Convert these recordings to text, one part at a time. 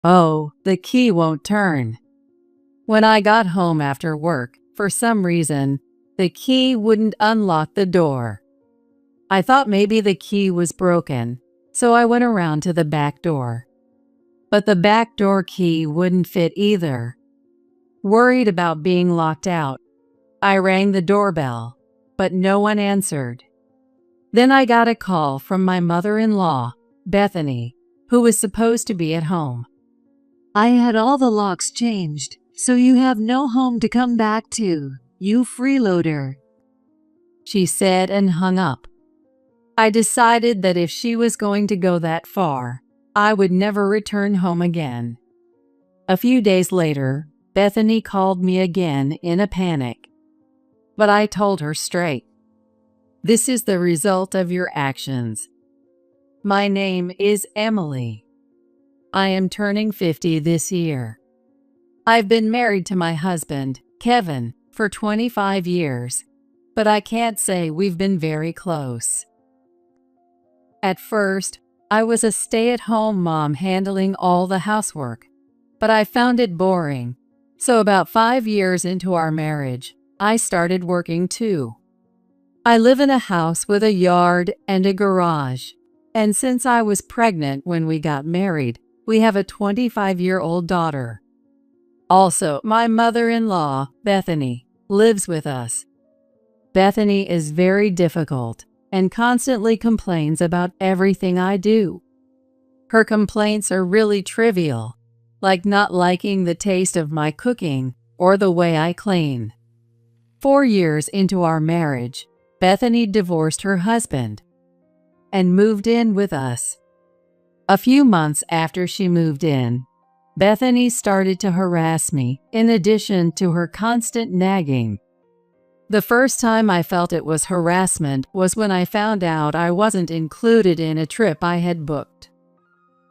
Oh, the key won't turn. When I got home after work, for some reason, the key wouldn't unlock the door. I thought maybe the key was broken, so I went around to the back door. But the back door key wouldn't fit either. Worried about being locked out, I rang the doorbell, but no one answered. Then I got a call from my mother-in-law, Bethany, who was supposed to be at home. I had all the locks changed, so you have no home to come back to, you freeloader, she said and hung up. I decided that if she was going to go that far, I would never return home again. A few days later, Bethany called me again in a panic. But I told her straight, "This is the result of your actions. My name is Emily. I am turning 50 this year. I've been married to my husband, Kevin, for 25 years, but I can't say we've been very close. At first, I was a stay-at-home mom handling all the housework, but I found it boring. So about 5 years into our marriage, I started working too. I live in a house with a yard and a garage, and since I was pregnant when we got married, we have a 25-year-old daughter. Also, my mother-in-law, Bethany, lives with us. Bethany is very difficult and constantly complains about everything I do. Her complaints are really trivial, like not liking the taste of my cooking or the way I clean. 4 years into our marriage, Bethany divorced her husband and moved in with us. A few months after she moved in, Bethany started to harass me in addition to her constant nagging. The first time I felt it was harassment was when I found out I wasn't included in a trip I had booked.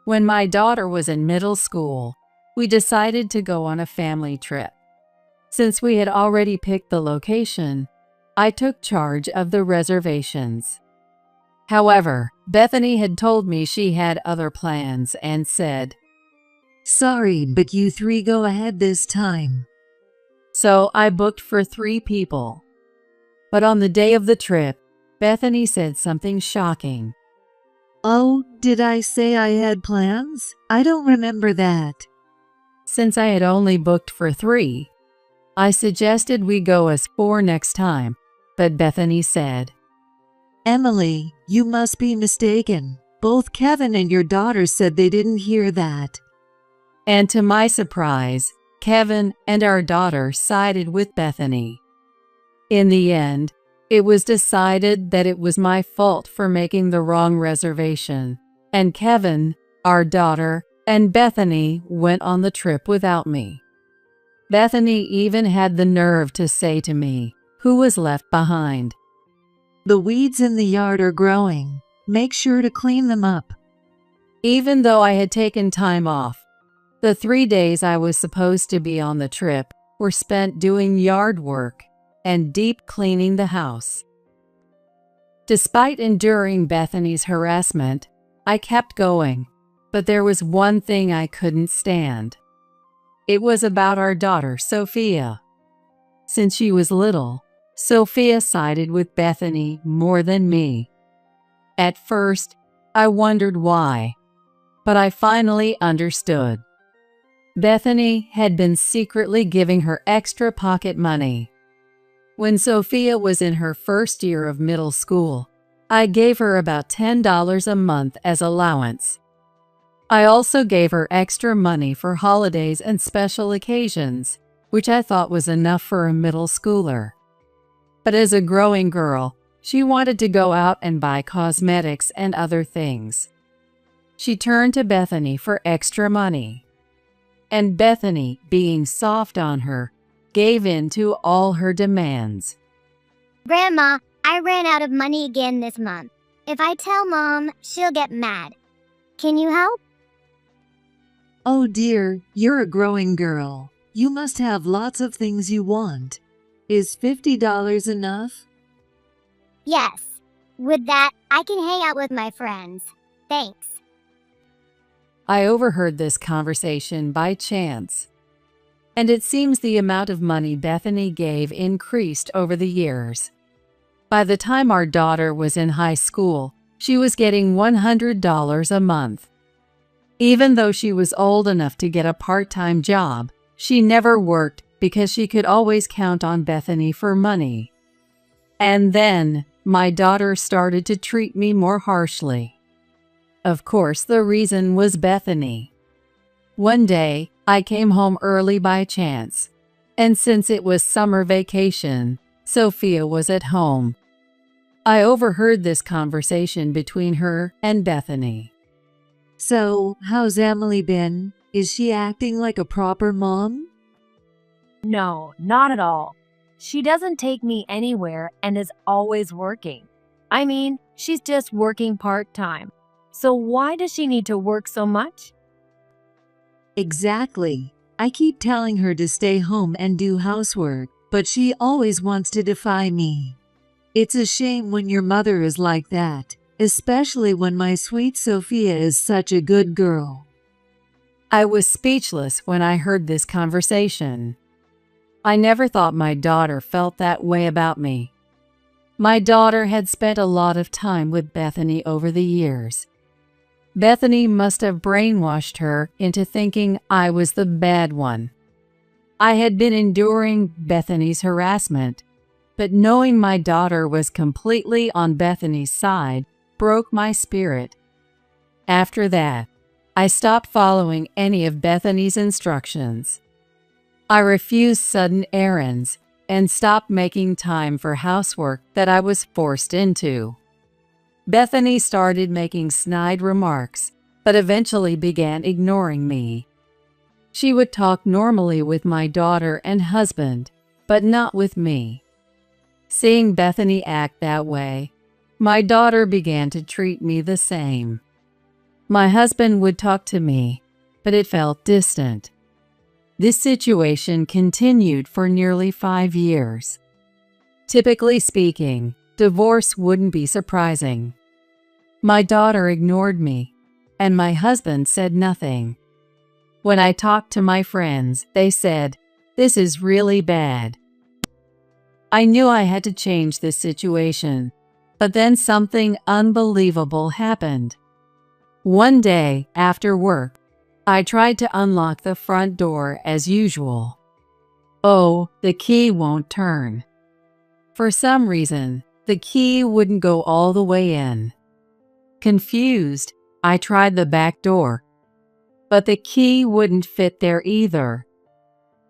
When my daughter was in middle school, we decided to go on a family trip. Since we had already picked the location, I took charge of the reservations. However, Bethany had told me she had other plans and said, "Sorry, but you three go ahead this time." So I booked for 3 people. But on the day of the trip, Bethany said something shocking. "Oh, did I say I had plans? I don't remember that." Since I had only booked for 3, I suggested we go as 4 next time, but Bethany said, "Emily, you must be mistaken. Both Kevin and your daughter said they didn't hear that." And to my surprise, Kevin and our daughter sided with Bethany. In the end, it was decided that it was my fault for making the wrong reservation, and Kevin, our daughter, and Bethany went on the trip without me. Bethany even had the nerve to say to me, who was left behind, "The weeds in the yard are growing. Make sure to clean them up." Even though I had taken time off, the 3 days I was supposed to be on the trip were spent doing yard work and deep cleaning the house. Despite enduring Bethany's harassment, I kept going, but there was one thing I couldn't stand. It was about our daughter, Sophia. Since she was little, Sophia sided with Bethany more than me. At first, I wondered why, but I finally understood. Bethany had been secretly giving her extra pocket money. When Sophia was in her first year of middle school, I gave her about $10 a month as allowance. I also gave her extra money for holidays and special occasions, which I thought was enough for a middle schooler. But as a growing girl, she wanted to go out and buy cosmetics and other things. She turned to Bethany for extra money. And Bethany, being soft on her, gave in to all her demands. "Grandma, I ran out of money again this month. If I tell Mom, she'll get mad. Can you help?" "Oh dear, you're a growing girl. You must have lots of things you want. Is $50 enough?" "Yes. With that, I can hang out with my friends. Thanks." I overheard this conversation by chance, and it seems the amount of money Bethany gave increased over the years. By the time our daughter was in high school, she was getting $100 a month. Even though she was old enough to get a part-time job, she never worked because she could always count on Bethany for money. And then, my daughter started to treat me more harshly. Of course, the reason was Bethany. One day, I came home early by chance, and since it was summer vacation, Sophia was at home. I overheard this conversation between her and Bethany. So, how's Emily been? Is she acting like a proper mom? No, not at all. She doesn't take me anywhere and is always working. I mean, she's just working part-time. So why does she need to work so much? Exactly. I keep telling her to stay home and do housework, but she always wants to defy me. It's a shame when your mother is like that, especially when my sweet Sophia is such a good girl. I was speechless when I heard this conversation. I never thought my daughter felt that way about me. My daughter had spent a lot of time with Bethany over the years. Bethany must have brainwashed her into thinking I was the bad one. I had been enduring Bethany's harassment, but knowing my daughter was completely on Bethany's side broke my spirit. After that, I stopped following any of Bethany's instructions. I refused sudden errands and stopped making time for housework that I was forced into. Bethany started making snide remarks, but eventually began ignoring me. She would talk normally with my daughter and husband, but not with me. Seeing Bethany act that way, my daughter began to treat me the same. My husband would talk to me, but it felt distant. This situation continued for nearly 5 years. Typically speaking, divorce wouldn't be surprising. My daughter ignored me, and my husband said nothing. When I talked to my friends, they said, "This is really bad." I knew I had to change this situation, but then something unbelievable happened. One day, after work, I tried to unlock the front door as usual. Oh, the key won't turn. For some reason, the key wouldn't go all the way in. Confused, I tried the back door, but the key wouldn't fit there either.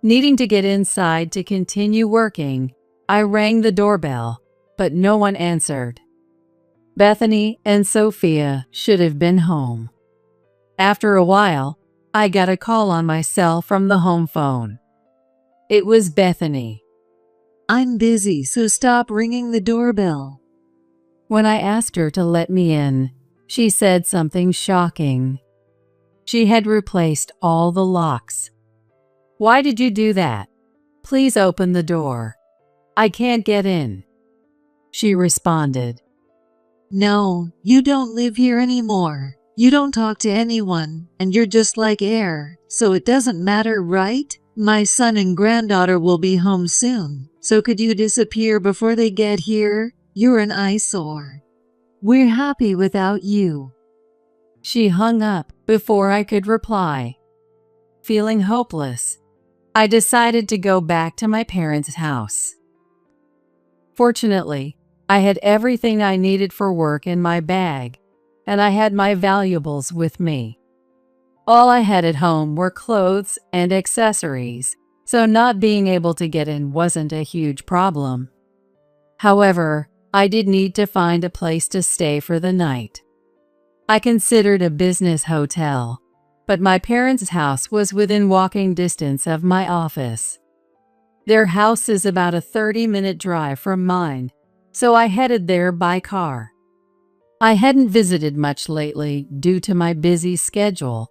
Needing to get inside to continue working, I rang the doorbell, but no one answered. Bethany and Sophia should have been home. After a while, I got a call on my cell from the home phone. It was Bethany. I'm busy, so stop ringing the doorbell. When I asked her to let me in, she said something shocking. She had replaced all the locks. "Why did you do that? Please open the door. I can't get in," she responded. No, you don't live here anymore. You don't talk to anyone, and you're just like air, so it doesn't matter, right? My son and granddaughter will be home soon, so could you disappear before they get here? You're an eyesore. We're happy without you. She hung up before I could reply. Feeling hopeless, I decided to go back to my parents' house. Fortunately, I had everything I needed for work in my bag, and I had my valuables with me. All I had at home were clothes and accessories, so not being able to get in wasn't a huge problem. However, I did need to find a place to stay for the night. I considered a business hotel, but my parents' house was within walking distance of my office. Their house is about a 30-minute drive from mine, so I headed there by car. I hadn't visited much lately due to my busy schedule,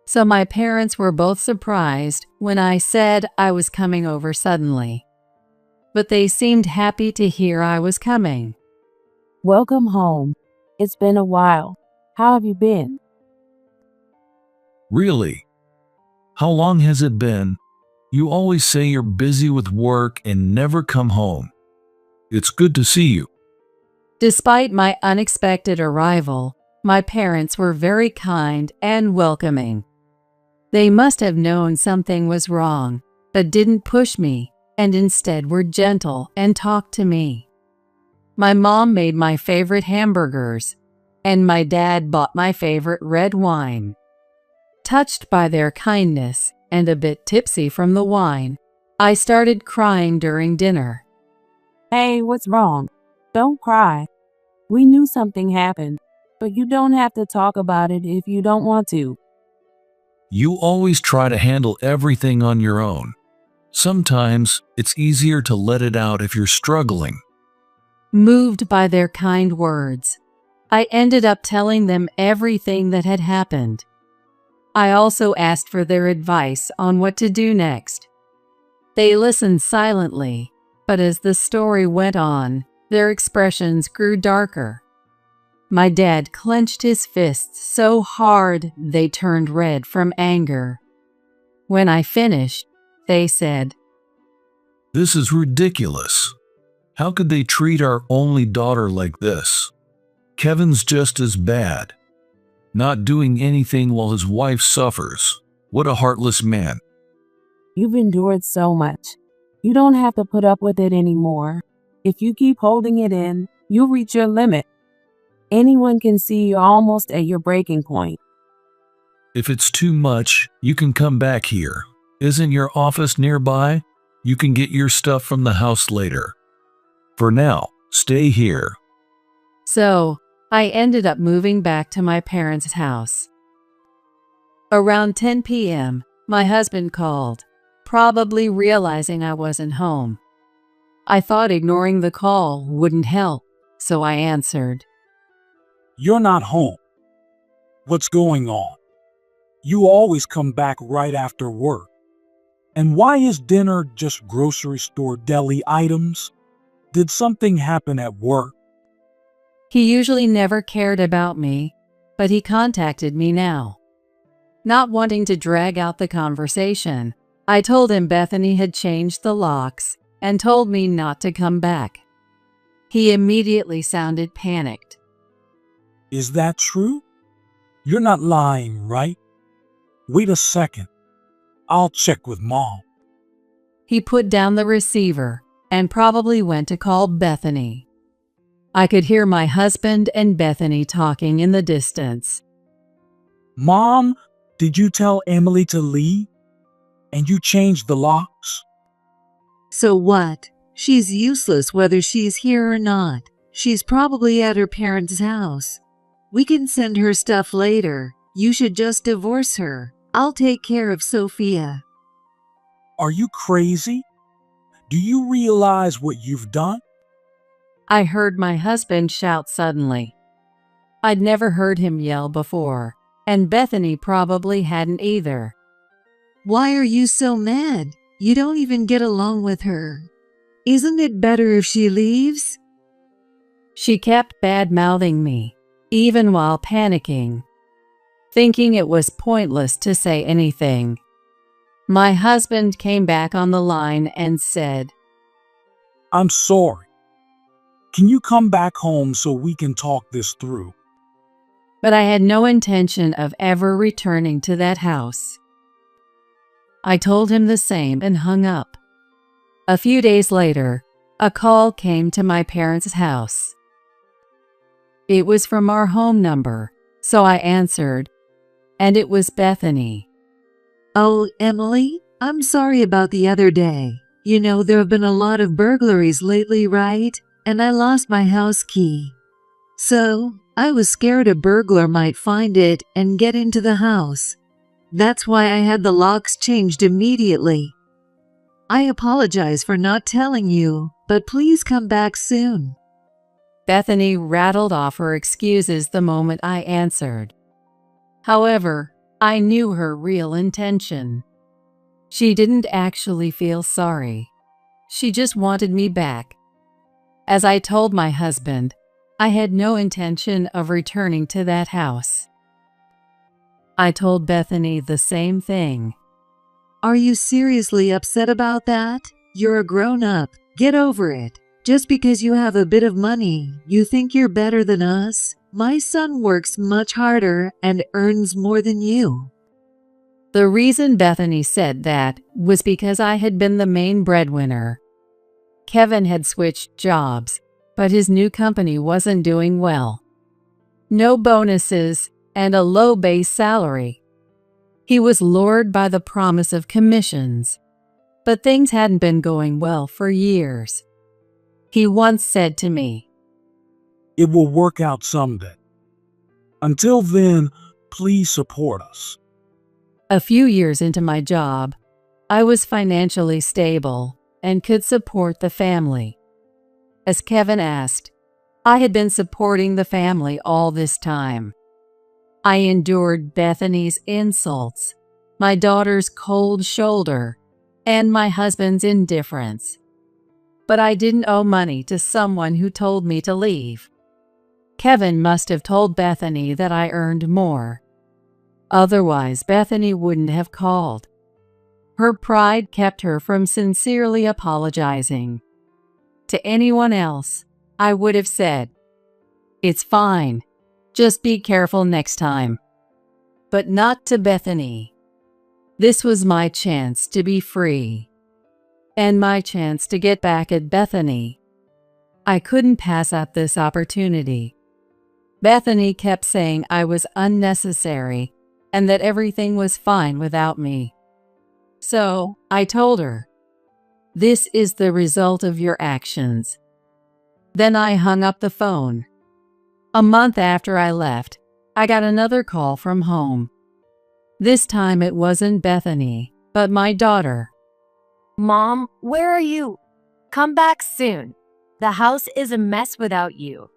so my parents were both surprised when I said I was coming over suddenly. But they seemed happy to hear I was coming. Welcome home. It's been a while. How have you been? Really? How long has it been? You always say you're busy with work and never come home. It's good to see you. Despite my unexpected arrival, my parents were very kind and welcoming. They must have known something was wrong, but didn't push me, and instead were gentle and talked to me. My mom made my favorite hamburgers, and my dad bought my favorite red wine. Touched by their kindness and a bit tipsy from the wine, I started crying during dinner. Hey, what's wrong? Don't cry. We knew something happened, but you don't have to talk about it if you don't want to. You always try to handle everything on your own. Sometimes it's easier to let it out if you're struggling. Moved by their kind words, I ended up telling them everything that had happened. I also asked for their advice on what to do next. They listened silently, but as the story went on, their expressions grew darker. My dad clenched his fists so hard they turned red from anger. When I finished, they said, This is ridiculous. How could they treat our only daughter like this? Kevin's just as bad. Not doing anything while his wife suffers. What a heartless man. You've endured so much. You don't have to put up with it anymore. If you keep holding it in, you'll reach your limit. Anyone can see you're almost at your breaking point. If it's too much, you can come back here. Isn't your office nearby? You can get your stuff from the house later. For now, stay here. So, I ended up moving back to my parents' house. Around 10 p.m., my husband called, probably realizing I wasn't home. I thought ignoring the call wouldn't help, so I answered. You're not home. What's going on? You always come back right after work. And why is dinner just grocery store deli items? Did something happen at work? He usually never cared about me, but he contacted me now. Not wanting to drag out the conversation, I told him Bethany had changed the locks and told me not to come back. He immediately sounded panicked. Is that true? You're not lying, right? Wait a second. I'll check with Mom. He put down the receiver and probably went to call Bethany. I could hear my husband and Bethany talking in the distance. Mom, did you tell Emily to leave? And you changed the locks? So what? She's useless whether she's here or not. She's probably at her parents' house. We can send her stuff later. You should just divorce her. I'll take care of Sophia. Are you crazy? Do you realize what you've done? I heard my husband shout suddenly. I'd never heard him yell before, and Bethany probably hadn't either. Why are you so mad? You don't even get along with her. Isn't it better if she leaves? She kept bad-mouthing me, even while panicking, thinking it was pointless to say anything. My husband came back on the line and said, I'm sorry. Can you come back home so we can talk this through? But I had no intention of ever returning to that house. I told him the same and hung up. A few days later, a call came to my parents' house. It was from our home number, so I answered, and it was Bethany. Oh, Emily, I'm sorry about the other day. You know, there have been a lot of burglaries lately, right? And I lost my house key. So, I was scared a burglar might find it and get into the house. That's why I had the locks changed immediately. I apologize for not telling you, but please come back soon. Bethany rattled off her excuses the moment I answered. However, I knew her real intention. She didn't actually feel sorry. She just wanted me back. As I told my husband, I had no intention of returning to that house. I told Bethany the same thing. Are you seriously upset about that? You're a grown-up. Get over it. Just because you have a bit of money, you think you're better than us? My son works much harder and earns more than you. The reason Bethany said that was because I had been the main breadwinner. Kevin had switched jobs, but his new company wasn't doing well. No bonuses and a low base salary. He was lured by the promise of commissions, but things hadn't been going well for years. He once said to me, It will work out someday. Until then, please support us. a few years into my job, I was financially stable and could support the family. As Kevin asked, I had been supporting the family all this time. I endured Bethany's insults, my daughter's cold shoulder, and my husband's indifference. But I didn't owe money to someone who told me to leave. Kevin must have told Bethany that I earned more. Otherwise, Bethany wouldn't have called. Her pride kept her from sincerely apologizing. To anyone else, I would have said, "It's fine. Just be careful next time." But not to Bethany. This was my chance to be free, and my chance to get back at Bethany. I couldn't pass up this opportunity. Bethany kept saying I was unnecessary and that everything was fine without me. So I told her, "This is the result of your actions." Then I hung up the phone. A month after I left, I got another call from home. This time it wasn't Bethany, but my daughter. Mom, where are you? Come back soon. The house is a mess without you.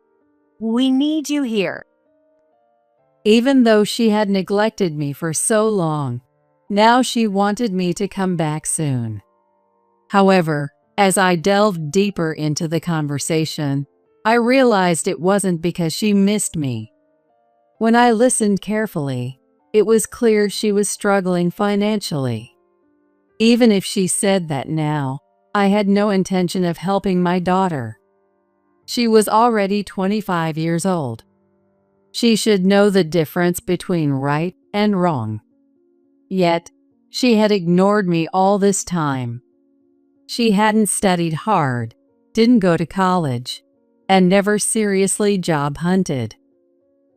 We need you here. Even though she had neglected me for so long, now she wanted me to come back soon. However, as I delved deeper into the conversation, I realized it wasn't because she missed me. When I listened carefully, it was clear she was struggling financially. Even if she said that now, I had no intention of helping my daughter. She was already 25 years old. She should know the difference between right and wrong. Yet, she had ignored me all this time. She hadn't studied hard, didn't go to college, and never seriously job hunted.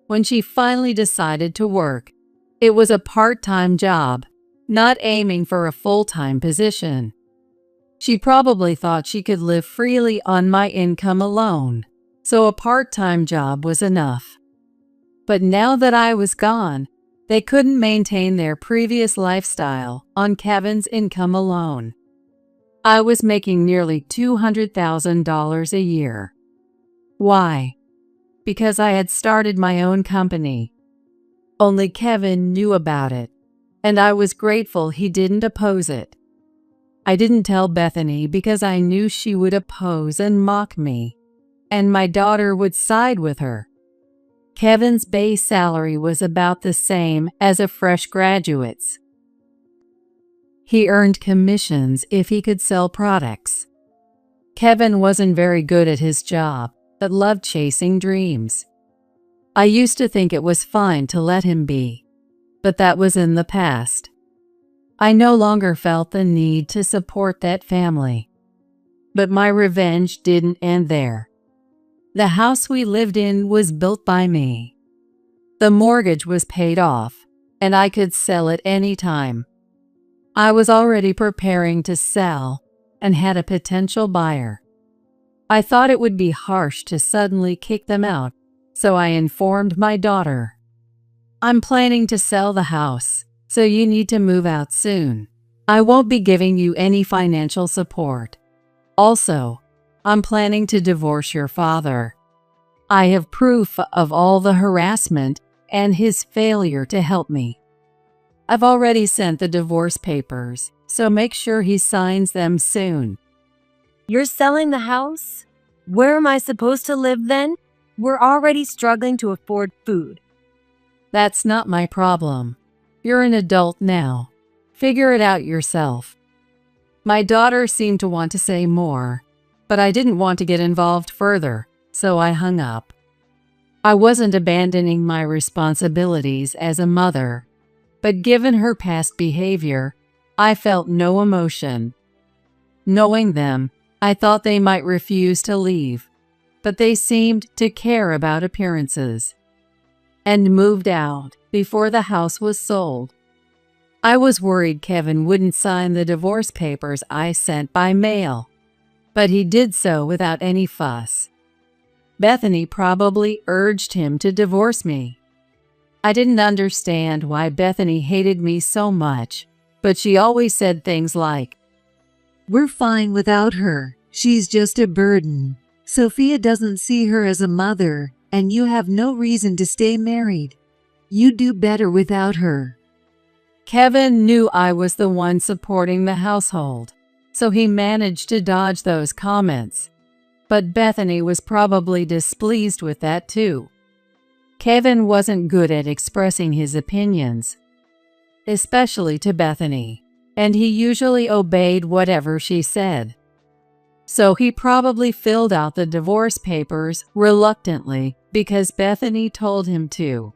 When she finally decided to work, it was a part-time job, not aiming for a full-time position. She probably thought she could live freely on my income alone, so a part-time job was enough. But now that I was gone, they couldn't maintain their previous lifestyle on Kevin's income alone. I was making nearly $200,000 a year. Why? Because I had started my own company. Only Kevin knew about it, and I was grateful he didn't oppose it. I didn't tell Bethany because I knew she would oppose and mock me, and my daughter would side with her. Kevin's base salary was about the same as a fresh graduate's. He earned commissions if he could sell products. Kevin wasn't very good at his job, but loved chasing dreams. I used to think it was fine to let him be, but that was in the past. I no longer felt the need to support that family. But my revenge didn't end there. The house we lived in was built by me. The mortgage was paid off, and I could sell it any time. I was already preparing to sell and had a potential buyer. I thought it would be harsh to suddenly kick them out, so I informed my daughter, "I'm planning to sell the house, so you need to move out soon. I won't be giving you any financial support. Also, I'm planning to divorce your father. I have proof of all the harassment and his failure to help me. I've already sent the divorce papers, so make sure he signs them soon." You're selling the house? Where am I supposed to live then? We're already struggling to afford food. That's not my problem. You're an adult now. Figure it out yourself." My daughter seemed to want to say more, but I didn't want to get involved further, so I hung up. I wasn't abandoning my responsibilities as a mother, but given her past behavior, I felt no emotion. Knowing them, I thought they might refuse to leave, but they seemed to care about appearances, and moved out before the house was sold. I was worried Kevin wouldn't sign the divorce papers I sent by mail, but he did so without any fuss. Bethany probably urged him to divorce me. I didn't understand why Bethany hated me so much, but she always said things like, "We're fine without her. She's just a burden. Sophia doesn't see her as a mother, and you have no reason to stay married. You do better without her." Kevin knew I was the one supporting the household, so he managed to dodge those comments. But Bethany was probably displeased with that too. Kevin wasn't good at expressing his opinions, especially to Bethany, and he usually obeyed whatever she said. So he probably filled out the divorce papers reluctantly because Bethany told him to.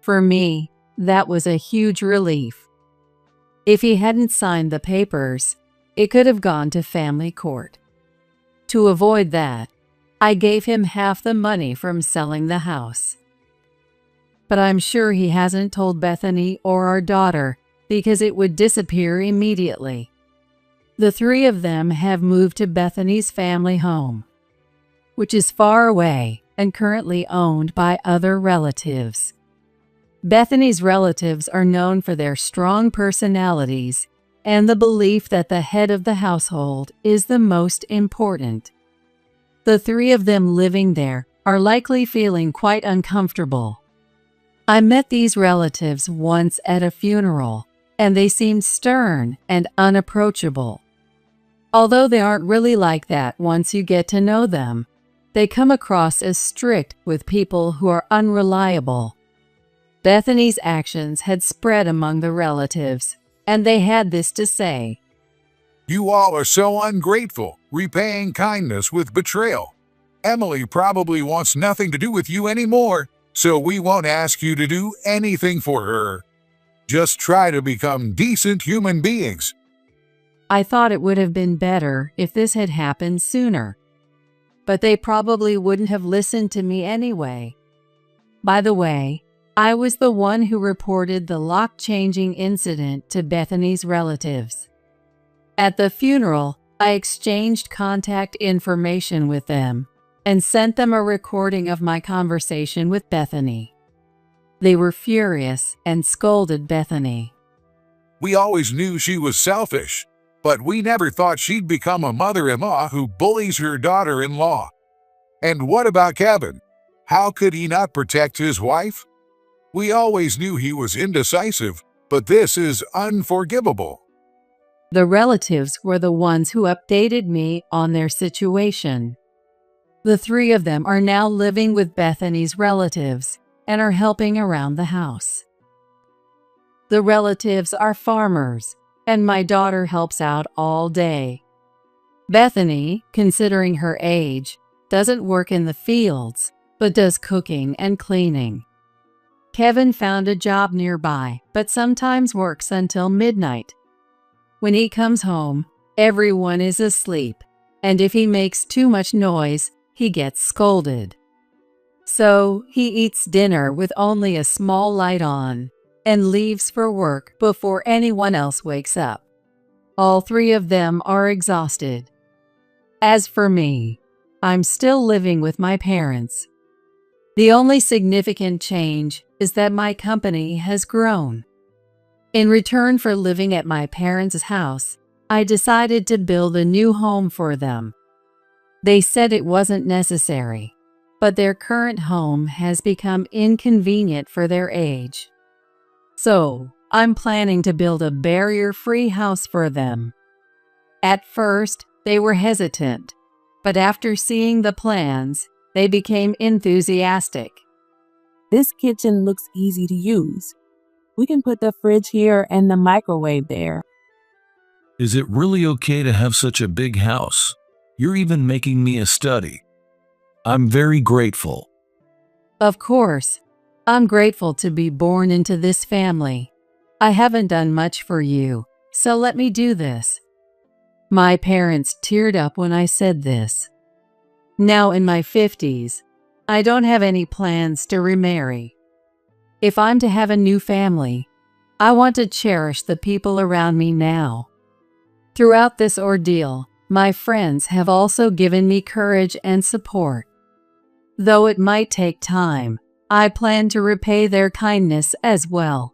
For me, that was a huge relief. If he hadn't signed the papers, it could have gone to family court. To avoid that, I gave him half the money from selling the house. But I'm sure he hasn't told Bethany or our daughter because it would disappear immediately. The three of them have moved to Bethany's family home, which is far away and currently owned by other relatives. Bethany's relatives are known for their strong personalities and the belief that the head of the household is the most important. The three of them living there are likely feeling quite uncomfortable. I met these relatives once at a funeral, and they seemed stern and unapproachable. Although they aren't really like that once you get to know them, they come across as strict with people who are unreliable. Bethany's actions had spread among the relatives, and they had this to say. "You all are so ungrateful, repaying kindness with betrayal. Emily probably wants nothing to do with you anymore, so we won't ask you to do anything for her. Just try to become decent human beings." I thought it would have been better if this had happened sooner, but they probably wouldn't have listened to me anyway. By the way, I was the one who reported the lock-changing incident to Bethany's relatives. At the funeral, I exchanged contact information with them and sent them a recording of my conversation with Bethany. They were furious and scolded Bethany. "We always knew she was selfish, but we never thought she'd become a mother-in-law who bullies her daughter-in-law. And what about Kevin? How could he not protect his wife? We always knew he was indecisive, but this is unforgivable." The relatives were the ones who updated me on their situation. The three of them are now living with Bethany's relatives and are helping around the house. The relatives are farmers, and my daughter helps out all day. Bethany, considering her age, doesn't work in the fields, but does cooking and cleaning. Kevin found a job nearby, but sometimes works until midnight. When he comes home, everyone is asleep, and if he makes too much noise, he gets scolded. So he eats dinner with only a small light on and leaves for work before anyone else wakes up. All three of them are exhausted. As for me, I'm still living with my parents. The only significant change is that my company has grown. In return for living at my parents' house, I decided to build a new home for them. They said it wasn't necessary, but their current home has become inconvenient for their age. So, I'm planning to build a barrier-free house for them. At first, they were hesitant, but after seeing the plans, they became enthusiastic. This kitchen looks easy to use. We can put the fridge here and the microwave there. Is it really okay to have such a big house? You're even making me a study. I'm very grateful. Of course. I'm grateful to be born into this family. I haven't done much for you, so let me do this. My parents teared up when I said this. Now in my 50s, I don't have any plans to remarry. If I'm to have a new family, I want to cherish the people around me now. Throughout this ordeal, my friends have also given me courage and support. Though it might take time, I plan to repay their kindness as well.